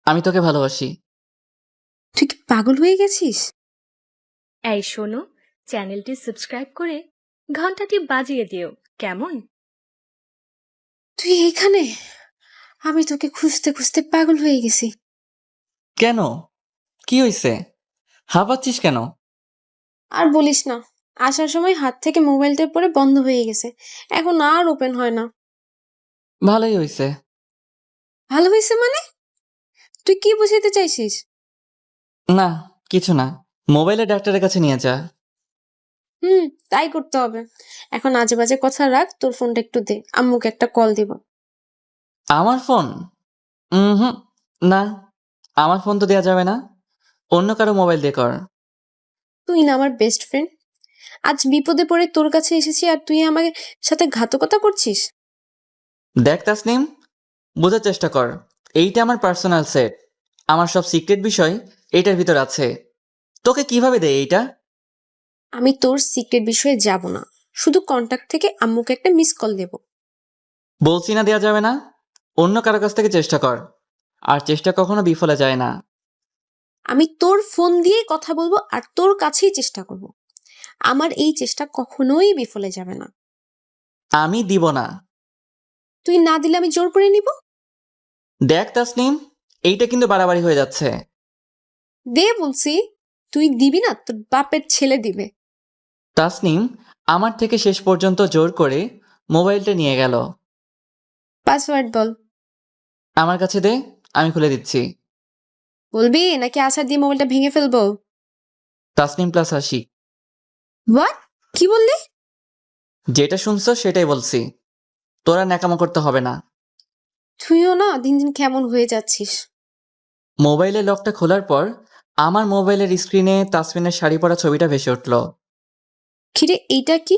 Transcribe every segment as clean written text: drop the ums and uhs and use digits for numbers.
আমি তোকে ভালোবাসি। তুই কি পাগল হয়ে গেছিস? এই শোনো, চ্যানেলটি সাবস্ক্রাইব করে ঘন্টাটি বাজিয়ে দিও, কেমন? তুই এখানে? আমি তোকে খুঁজতে খুঁজতে পাগল হয়ে গেছি। কেন? কি হইছে? হাঁপাচ্ছিস কেন? আর বলিস না, আসার সময় হাত থেকে মোবাইলটা পড়ে বন্ধ হয়ে গেছে। এখন আর ওপেন হয় না। ভালোই হইছে। ভালো হয়েছে মানে? তুই কি বুঝাইতে চাইছিস? না, কিছু না। মোবাইলে ডাক্তারের কাছে নিয়ে যা। তাই করতে হবে। এখন আজে বাজে কথা রাখ, তোর ফোনটা একটু দে, আম্মুকে একটা কল দিব। আমার ফোন? হুম, না, আমার ফোন তো দেয়া যাবে না। অন্য কারো মোবাইল দিয়ে কর। তুই না আমার বেস্ট ফ্রেন্ড। আজ বিপদে পড়ে তোর কাছে এসেছি আর তুই আমার সাথে ঘাতকতা করছিস। দেখ তাসনিম, বোঝার চেষ্টা কর। এইটা আমার পার্সোনাল সেট। আমার সব সিক্রেট বিষয় এইটার ভিতর আছে। তোকে কিভাবে দেয় এইটা? আমি তোর সিক্রেট বিষয়ে যাব না, শুধু কন্টাক্ট থেকে আম্মুকে একটা মিস কল দেব। বলছি না দেয়া যাবে না। অন্য কারো কাছ থেকে চেষ্টা কর। আর চেষ্টা কখনো বিফলে যায় না। আমি তোর ফোন দিয়ে কথা বলবো আর তোর কাছেই চেষ্টা করব। আমার এই চেষ্টা কখনোই বিফলে যাবে না। আমি দিব না। তুই না দিলে আমি জোর করে নিব। দেখ তাসনিম, এইটা কিন্তু বাড়াবাড়ি হয়ে যাচ্ছে। দে বলছি। তুই দিবি না, তোর বাপের ছেলে দিবে। তাসনিম আমার থেকে শেষ পর্যন্ত জোর করে মোবাইলটা নিয়ে গেল। পাসওয়ার্ড বল। আমার কাছে দে, আমি খুলে দিচ্ছি। বলবি নাকি আছাড় দিয়ে মোবাইলটা ভেঙে ফেলবো? তাসনিম প্লাস আশিক। হোয়াট? কি বললি? যেটা শুনছো সেটাই বলছি। তোরা ন্যাকামো করতে হবে না। তুইও না দিন দিন কেমন হয়ে যাচ্ছিস। মোবাইলের লকটা খোলার পর আমার মোবাইলের স্ক্রিনে তাসমিনের শাড়ি পরা ছবিটা ভেসে উঠল। খিরে, এইটা কি?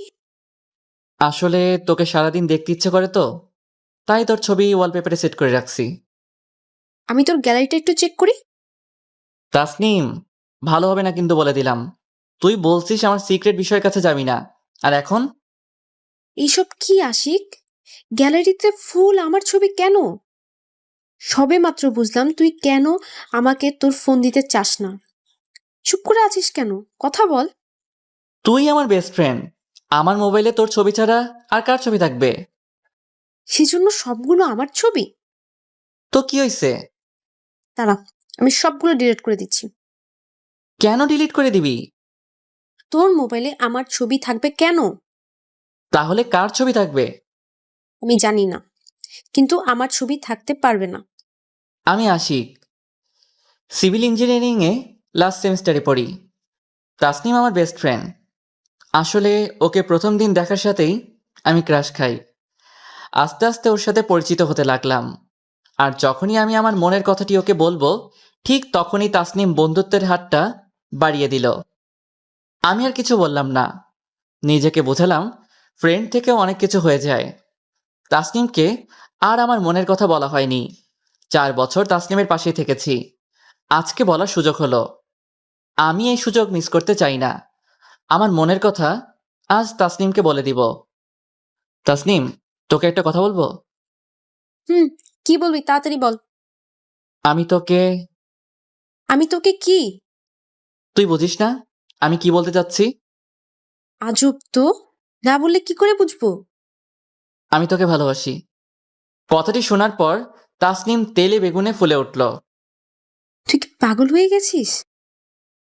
আসলে তোকে সারাদিন দেখতে ইচ্ছে করে তো, তাই তোর ছবি ওয়ালপেপারে সেট করে রাখছি। আমি তোর গ্যালারিটা একটু চেক করি। তাসনিম, ভালো হবে না কিন্তু বলে দিলাম। তুই বলছিস আমার সিক্রেট বিষয়ের কাছে যাবি না, আর এখন? এইসব কি আশিক? গ্যালারিতে ফুল আমার ছবি কেন? সবে মাত্র বুঝলাম তুই কেন আমাকে তোর ফোন দিতে চাস না। চুপ করে আছিস কেন? কথা বল। তুই আমার বেস্ট ফ্রেন্ড। আমার মোবাইলে তোর ছবি ছাড়া আর কার ছবি থাকবে? সেজন্য সবগুলো আমার ছবি? তো কি হইছে? দাঁড়া, আমি সবগুলো ডিলিট করে দিচ্ছি। কেন ডিলিট করে দিবি? তোর মোবাইলে আমার ছবি থাকবে কেন? তাহলে কার ছবি থাকবে? আমি জানি না, কিন্তু আমার ছবি থাকতে পারবে না। আমি আশিক, সিভিল ইঞ্জিনিয়ারিংয়ে লাস্ট সেমিস্টারে পড়ি। তাসনিম আমার বেস্ট ফ্রেন্ড। আসলে ওকে প্রথম দিন দেখার সাথেই আমি ক্রাশ খাই। আস্তে আস্তে ওর সাথে পরিচিত হতে লাগলাম। আর যখনই আমি আমার মনের কথাটি ওকে বলবো, ঠিক তখনই তাসনিম বন্ধুত্বের হাতটা বাড়িয়ে দিল। আমি আর কিছু বললাম না। নিজেকে বোঝালাম ফ্রেন্ড থেকেও অনেক কিছু হয়ে যায়। তাসনিমকে আর আমার মনের কথা বলা হয়নি। 4 বছর তাসনিমের পাশেই থেকেছি। আজকে বলার সুযোগ হলো। আমি এই সুযোগ মিস করতে চাই না। আমার মনের কথা আজ তাসনিমকে বলে দিব। তাসনিম, তোকে একটা কথা বলবো। হুম, কি বলবি তাড়াতাড়ি বল। আমি তোকে। আমি তোকে কি? তুই বুঝিস না আমি কি বলতে চাচ্ছি? আজব তো, না বললে কি করে বুঝবো? আমি তোকে ভালোবাসি। কথাটি শোনার পর তাসনিম তেলে বেগুনে ফুলে উঠল। তুই কি পাগল হয়ে গেছিস?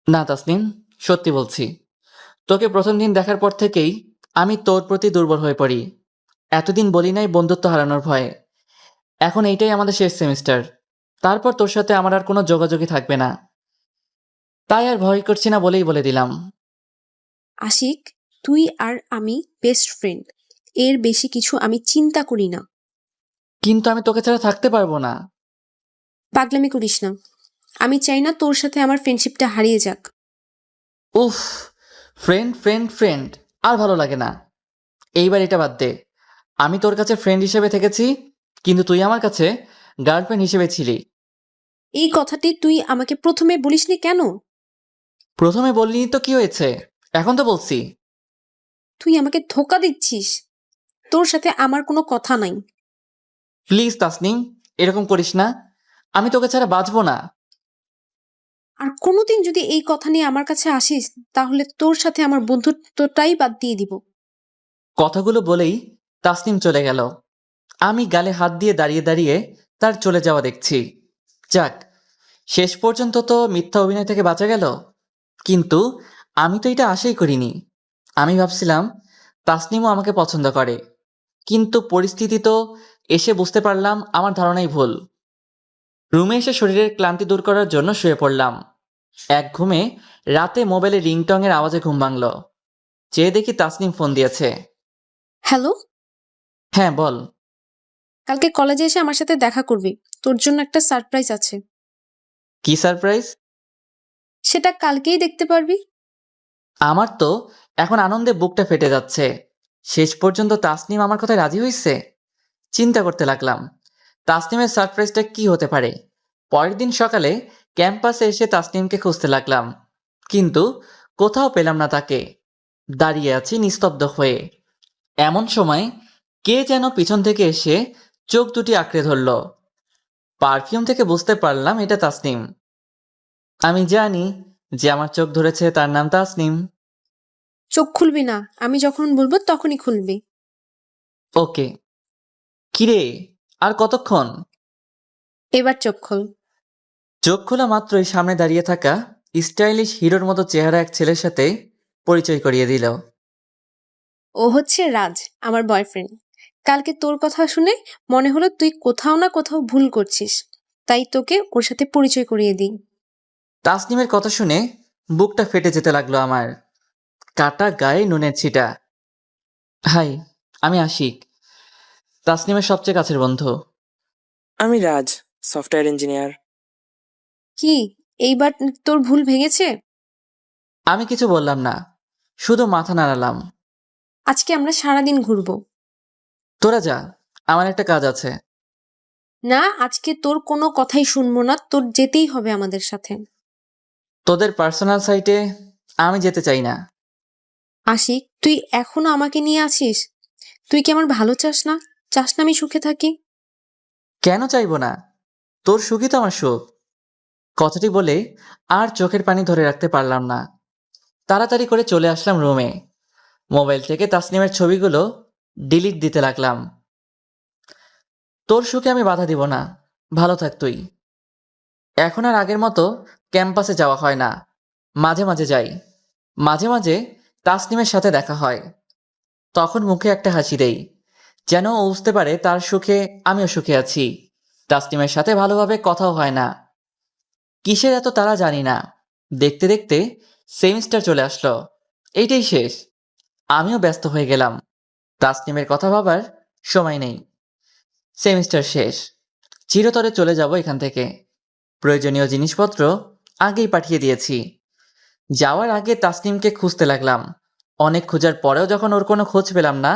না তাসনিম, সত্যি বলছি। তোকে প্রথম দিন দেখার পর থেকেই আমি তোর প্রতি দুর্বল হয়ে পড়ি। এতদিন বলি নাই বন্ধুত্ব হারানোর ভয়ে। এখন এইটাই আমাদের শেষ সেমিস্টার। তারপর তোর সাথে আমার আর কোনো যোগাযোগই থাকবে না। তাই আর ভয় করছি না বলেই বলে দিলাম। আশিক, তুই আর আমি বেস্ট ফ্রেন্ড। এর বেশি কিছু আমি চিন্তা করি না। কিন্তু আমি তোকে ছাড়া থাকতে পারবো না। পাগলামি করিস না। আমি চাই না তোর সাথে আমার ফ্রেন্ডশিপটা হারিয়ে যাক। উফ, ফ্রেন্ড ফ্রেন্ড ফ্রেন্ড, আর ভালো লাগে না। এইবার এটা বাদ দে। আমি তোর কাছে ফ্রেন্ড হিসেবে থেকেছি, কিন্তু তুই আমার কাছে গার্লফ্রেন্ড হিসেবে ছিলি। এই কথাটি তুই আমাকে প্রথমে বলিসনি কেন? প্রথমে বললি তো কি হয়েছে, এখন তো বলছি। তুই আমাকে ধোকা দিচ্ছিস। তোর সাথে আমার কোনো কথা নাই। প্লিজ তাসনিম, এরকম করিস না। আমি তোকে ছাড়া বাঁচবো না। আর কোনোদিন যদি এই কথা নিয়ে আমার কাছে আসিস তাহলে তোর সাথে আমার বন্ধুত্বটাই বাদ দিয়ে দিব। কথাগুলো বলেই তাসনিম চলে গেল। আমি গালে হাত দিয়ে দাঁড়িয়ে দাঁড়িয়ে তার চলে যাওয়া দেখছি। যাক, শেষ পর্যন্ত তো মিথ্যা অভিনয় থেকে বাঁচা গেল। কিন্তু আমি তো এটা আশাই করিনি। আমি ভাবছিলাম তাসনিমও আমাকে পছন্দ করে, কিন্তু পরিস্থিতি তো এসে বুঝতে পারলাম আমার ধারণাই ভুল। রুমে এসে শরীরের ক্লান্তি দূর করার জন্য শুয়ে পড়লাম। এক ঘুমে রাতে মোবাইলে রিংটংয়ের আওয়াজে ঘুম ভাঙল। চেয়ে দেখি তাসনিম ফোন দিয়েছে। হ্যালো, হ্যাঁ, বল। কালকে কলেজে এসে আমার সাথে দেখা করবি, তোর জন্য একটা সারপ্রাইজ আছে। কি সারপ্রাইজ? সেটা কালকেই দেখতে পারবি। আমার তো এখন আনন্দে বুকটা ফেটে যাচ্ছে। শেষ পর্যন্ত তাসনিম আমার কথায় রাজি হয়েছে। চিন্তা করতে লাগলাম তাসনিমের সারপ্রাইজটা কি হতে পারে। পরের দিন সকালে ক্যাম্পাসে এসে তাসনিমকে খুঁজতে লাগলাম, কিন্তু কোথাও পেলাম না তাকে। দাঁড়িয়ে আছি নিস্তব্ধ হয়ে। এমন সময় কে যেন পিছন থেকে এসে চোখ দুটি আঁকড়ে ধরল। পারফিউম থেকে বুঝতে পারলাম এটা তাসনিম। আমি জানি যে আমার চোখ ধরেছে তার নাম তাসনিম। চোখ খুলবি না, আমি যখন বলবো তখনই খুলবি। ওকে। কিরে, আর কতক্ষণ? এবার চোখ খোল। চোখ খোলা মাত্রই সামনে দাঁড়িয়ে থাকা স্টাইলিশ হিরোর মতো চেহারা এক ছেলের সাথে পরিচয় করিয়ে দিল। ও হচ্ছে রাজ, আমার বয়ফ্রেন্ড। কালকে তোর কথা শুনে মনে হলো তুই কোথাও না কোথাও ভুল করছিস, তাই তোকে ওর সাথে পরিচয় করিয়ে দিই। তাসনিমের কথা শুনে বুকটা ফেটে যেতে লাগলো আমার। কাটা গায়ে নুনের ছিটা। হাই, আমি আশিক, তাসনিমের সবচেয়ে কাছের বন্ধু। আমি রাজ, সফটওয়্যার ইঞ্জিনিয়ার। কি, এইবার তোর ভুল ভেঙেছে? আমি কিছু বললাম না, শুধু মাথা নাড়ালাম। আজকে আমরা সারাদিন ঘুরবো। তোরা যা, আমার একটা কাজ আছে। না, আজকে তোর কোনো কথাই শুনবো না, তোর যেতেই হবে আমাদের সাথে। তোদের পার্সোনাল সাইটে আমি যেতে চাই না। আশিক, তুই এখনো আমাকে নিয়ে আছিস? তুই কি আমার ভালো চাস না? চাস না আমি সুখে থাকি? কেন চাইবো না? তোর সুখই তো আমার সুখ। কথাটি বলে আর চোখের পানি ধরে রাখতে পারলাম না। তাড়াতাড়ি করে চলে আসলাম রুমে। মোবাইল থেকে তাসনিমের ছবিগুলো ডিলিট দিতে লাগলাম। তোর সুখে আমি বাধা দিব না, ভালো থাক তুই। এখন আর আগের মতো ক্যাম্পাসে যাওয়া হয় না। মাঝে মাঝে যাই। মাঝে মাঝে তাসনিমের সাথে দেখা হয়। তখন মুখে একটা হাসি দেই, যেন ও বুঝতে পারে তার সুখে আমিও সুখে আছি। তাসনিমের সাথে ভালোভাবে কথাও হয় না। কিসের এত তারা জানি না। দেখতে দেখতে সেমিস্টার চলে আসলো। এইটাই শেষ। আমিও ব্যস্ত হয়ে গেলাম। তাসনিমের কথা ভাবার সময় নেই। সেমিস্টার শেষ। চিরতরে চলে যাব এখান থেকে। প্রয়োজনীয় জিনিসপত্র আগেই পাঠিয়ে দিয়েছি। যাওয়ার আগে তাসনিমকে খুঁজতে লাগলাম। অনেক খোঁজার পরেও যখন ওর কোনো খোঁজ পেলাম না,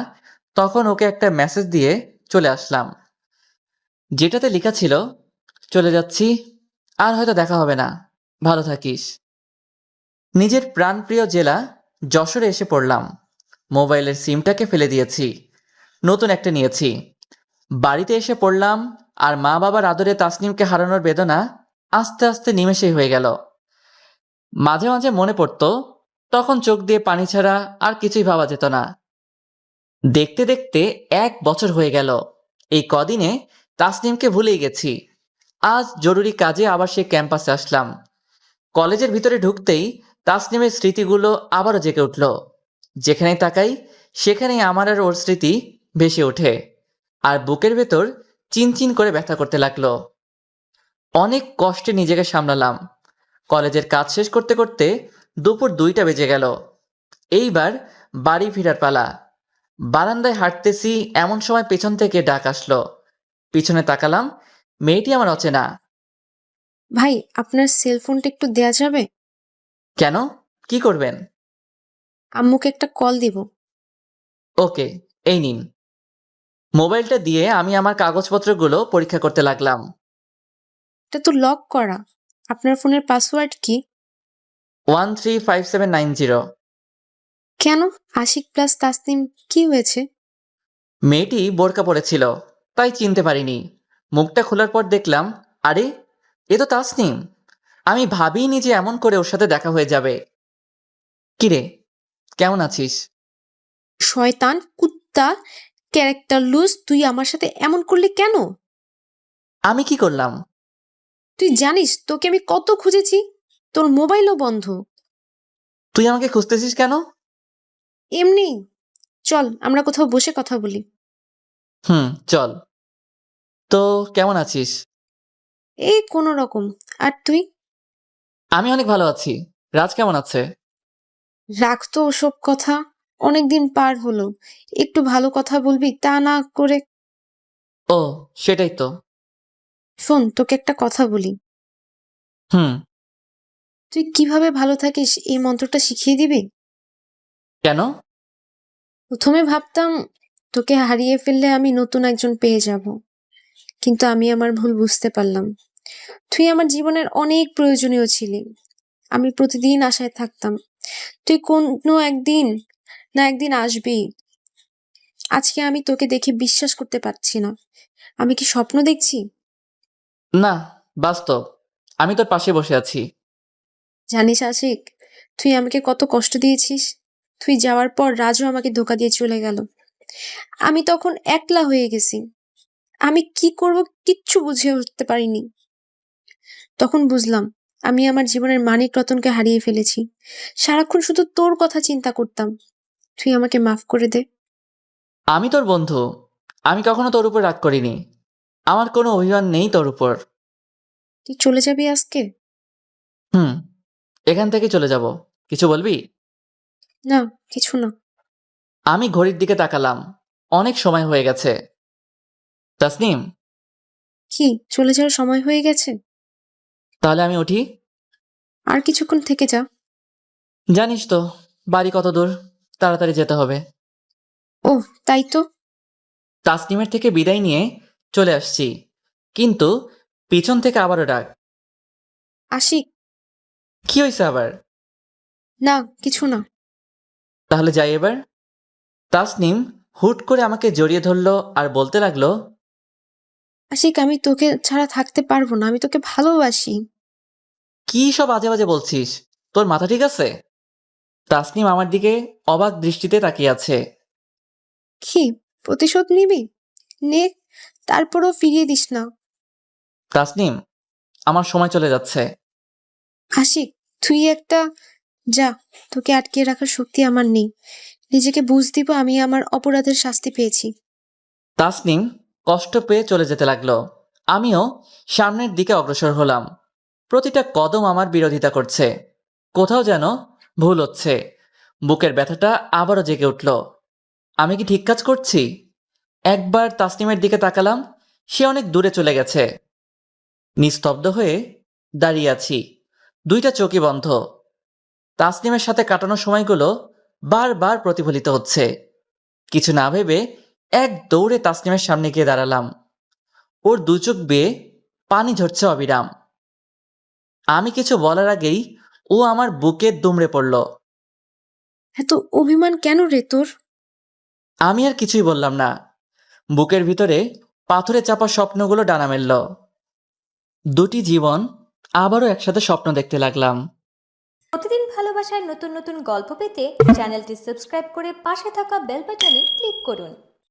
তখন ওকে একটা মেসেজ দিয়ে চলে আসলাম, যেটাতে লেখা ছিল, চলে যাচ্ছি, আর হয়তো দেখা হবে না, ভালো থাকিস। নিজের প্রাণপ্রিয় জেলা যশোরে এসে পড়লাম। মোবাইলের সিমটাকে ফেলে দিয়েছি, নতুন একটা নিয়েছি। বাড়িতে এসে পড়লাম, আর মা বাবার আদরে তাসনিমকে হারানোর বেদনা আস্তে আস্তে নিমেষেই হয়ে গেল। মাঝে মাঝে মনে পড়তো, তখন চোখ দিয়ে পানি ছাড়া আর কিছুই ভাবা যেত না। দেখতে দেখতে 1 বছর হয়ে গেল। এই কদিনে তাসনিমকে ভুলেই গেছি। আজ জরুরি কাজে আবার সে ক্যাম্পাসে আসলাম। কলেজের ভিতরে ঢুকতেই তাসনিমের স্মৃতিগুলো আবারও জেগে উঠল। যেখানেই তাকাই সেখানেই আমার আর ওর স্মৃতি ভেসে ওঠে, আর বুকের ভেতর চিনচিন করে ব্যথা করতে লাগলো। অনেক কষ্টে নিজেকে সামলালাম। কলেজের কাজ শেষ করতে করতে দুপুর 2টা বেজে গেল। এইবার বাড়ি ফেরার পালা। বারান্দায় হাঁটতেছি, এমন সময় পেছন থেকে ডাক আসলো। পিছনে তাকালাম, মেয়েটি আমার অচেনা। ভাই, আপনার সেলফোনটা একটু দেয়া যাবে? কেন, কি করবেন? আম্মুকে একটা কল দিব। ওকে, এই নিন। মোবাইলটা দিয়ে আমি আমার কাগজপত্রগুলো পরীক্ষা করতে লাগলাম। এটা তো লক করা। আপনার ফোনের পাসওয়ার্ড কি? 135790। কেন? আশিক প্লাস তাসনিম কি হয়েছে? মেয়েটি বোরকা পরেছিল, তাই চিনতে পারিনি। মুখটা খোলার পর দেখলাম, আরে এ তো তাসনিম। আমি ভাবিনি যে এমন করে ওর সাথে দেখা হয়ে যাবে। কিরে, কেমন আছিস? শয়তান কুত্তা, ক্যারেক্টার লুজ, তুই আমার সাথে এমন করলি কেন? আমি কি করলাম? তুই জানিস তোকে আমি কত খুঁজেছি, তোর মোবাইলও বন্ধ। তুই আমাকে খুঁজতেছিস কেন? এমনি। চল আমরা কোথাও বসে কথা বলি। চল। তো কেমন আছিস? এই কোনো রকম। আর তুই? আমি অনেক ভালো আছি। রাজ কেমন আছে? রাখ তো ওসব কথা, অনেকদিন পার হলো। একটু ভালো কথা বলবি তা না করে। ও, সেটাই তো। শোন, তোকে একটা কথা বলি। হুম। তুই কিভাবে ভালো থাকিস এই মন্ত্রটা শিখিয়ে দিবি? কেন? প্রথমে ভাবতাম তোকে হারিয়ে ফেললে আমি নতুন একজন পেয়ে যাব, কিন্তু আমি আমার ভুল বুঝতে পারলাম। তুই আমার জীবনের অনেক প্রয়োজনীয় ছিলি। আমি প্রতিদিন আশায় থাকতাম তুই কোনো একদিন না একদিন আসবি। আজকে আমি তোকে দেখে বিশ্বাস করতে পারছি না। আমি কি স্বপ্ন দেখছি? না, বাস্তব। আমি তোর পাশে বসে আছি। জানিস আশিক, তুই আমাকে কত কষ্ট দিয়েছিস। তুই যাওয়ার পর রাজু আমাকে ধোকা দিয়ে চলে গেল। আমি তখন একলা হয়ে গেছি। আমি কি করব কিচ্ছু বুঝে উঠতে পারিনি। তখন বুঝলাম আমি আমার জীবনের মানিক রতনকে হারিয়ে ফেলেছি। সারাক্ষণ শুধু তোর কথা চিন্তা করতাম। তুই আমাকে মাফ করে দে। আমি তোর বন্ধু। আমি কখনো তোর উপর রাগ করিনি। আমার কোনো অভিমান নেই তোর উপর। তুই চলে যাবি আজকে? হুম। এখান থেকে চলে যাব। কিছু বলবি? না, কিছু না। আমি ঘড়ির দিকে তাকালাম। অনেক সময় হয়ে গেছে। তাসনিম, কি, চলে যাওয়ার সময় হয়ে গেছে? তাহলে আমি উঠি। আর কিছুক্ষণ থেকে যা। জানিস তো বাড়ি কত দূর। তাড়াতাড়ি যেতে হবে। ও, তাই তো। তাসনিমের থেকে বিদায় নিয়ে চলে আসছি, কিন্তু পিছন থেকে আবারও ডাক। আশিক। কি হয়েছে আবার? না, কিছু না। তাহলে যাই এবার। তাসনিম হুট করে আমাকে জড়িয়ে ধরলো আর বলতে লাগলো, আশিক, আমি তোকে ছাড়া থাকতে পারবো না, আমি তোকে ভালোবাসি। কি সব আজে বাজে বলছিস? তোর মাথা ঠিক আছে? তাসনিম আমার দিকে অবাক দৃষ্টিতে তাকিয়ে আছে। কি, প্রতিশোধ নিবি? নে, তারপরও ফিরিয়ে দিস না। তাসনিম, আমার সময় চলে যাচ্ছে। আশিক, তুই একটা, যা। তোকে আটকে রাখার শক্তি আমার নেই। নিজেকে বুঝ দিব আমি আমার অপরাধের শাস্তি পেয়েছি। তাসনিম কষ্ট পেয়ে চলে যেতে লাগলো। আমিও সামনের দিকে অগ্রসর হলাম। প্রতিটা কদম আমার বিরোধিতা করছে। কোথাও যেন ভুল হচ্ছে। বুকের ব্যথাটা আবারও জেগে উঠল। আমি কি ঠিক কাজ করছি? একবার তাসনিমের দিকে তাকালাম। সে অনেক দূরে চলে গেছে। নিস্তব্ধ হয়ে দাঁড়িয়ে আছি, দুইটা চোখই বন্ধ। তাসনিমের সাথে কাটানো সময়গুলো বারবার প্রতিফলিত হচ্ছে। কিছু না ভেবে এক দৌড়ে তাসনিমের সামনে গিয়ে দাঁড়ালাম। ওর দু চোখ বেয়ে পানি ঝরছে অবিরাম। আমি কিছু বলার আগেই ও আমার বুকে দুমড়ে পড়ল। এত অভিমান কেন রে তোর? আমি আর কিছুই বললাম না। বুকের ভিতরে পাথরে চাপা স্বপ্নগুলো ডানা মেলল। দুটি জীবন আবারও একসাথে স্বপ্ন দেখতে লাগলাম। প্রতিদিন ভালোবাসার নতুন নতুন গল্প পেতে চ্যানেলটি সাবস্ক্রাইব করে পাশে থাকা বেল বাটনে ক্লিক করুন।